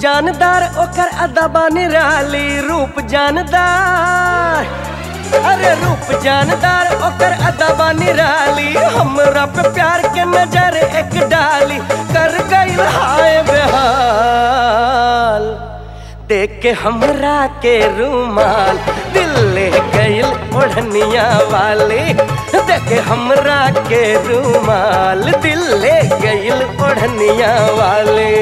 जानदार ओकर अदबा निराली, रूप जानदार, अरे रूप जानदार ओकर अदबा निराली। हमरा पे प्यार के नजर एक डाली, कर गइल हाय बेहाल। देख के हमरा के रूमाल, दिल ले गइल ओढ़निया वाली। देख के हमरा के रूमाल, दिल ले गइल ओढ़निया वाली।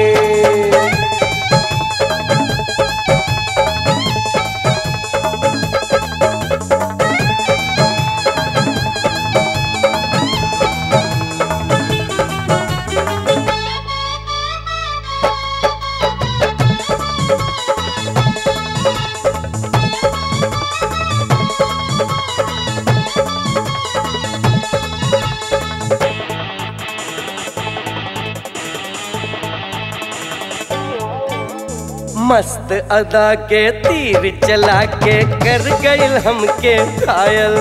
मस्त अदा के तीर चला के कर गइल हमके घायल।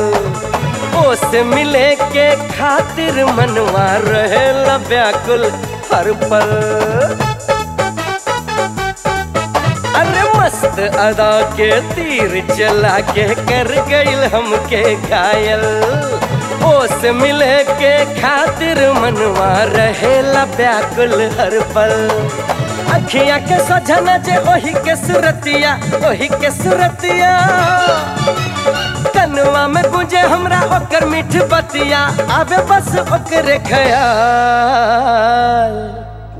ओसे मिले के खातिर मनवा रहेला व्याकुल हर पल। अरे मस्त अदा के तीर चला के कर गइल हमके घायल। ओसे मिले के खातिर मनवा रहेला व्याकुल हर पल। अखियाँ के सोझना जे ओही के सुरतिया, ओही के सुरतिया। कनवा में गुंजे हमरा ओकर मीठ बतिया, आवे बस ओकरे ख्याल।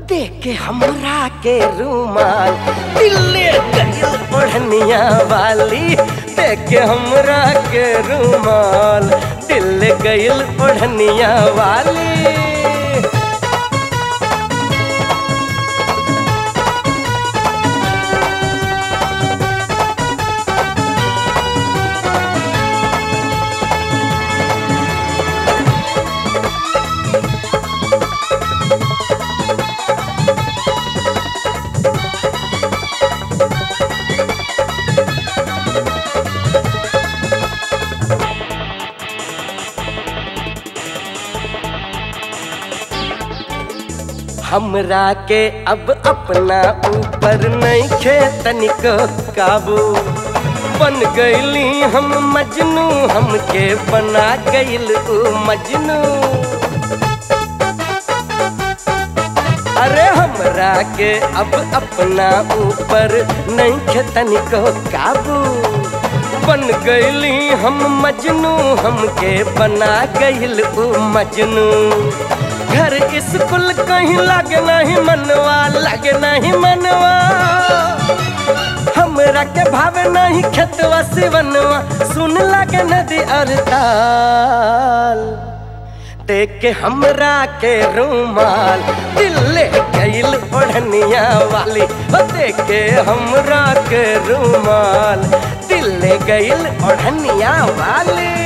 देख के हमरा के रूमाल, दिल ले गइल ओढ़निया वाली। देख के हमरा के रूमाल, दिल ले गइल ओढ़निया वाली। हमरा के अब अपना ऊपर नहीं खे तनिको काबू। बन गइली हम मजनू, हमके बना गइल ऊ मजनू। अरे हमरा के अब अपना ऊपर नहीं खे तनिको काबू। बन गइली हम मजनू, हमके बना गइल ऊ मजनू। घर स्कूल कहीं लागे नहीं मनवा, लागे नहीं मनवा। हमरा के भावे नहीं खेतवा सिवनवा, सुन लागे नदी और ताल। देख के हमरा के रूमाल, दिल ले गइल ओढ़निया वाली। देख के हमरा के रूमाल, दिल ले गइल ओढ़निया वाली।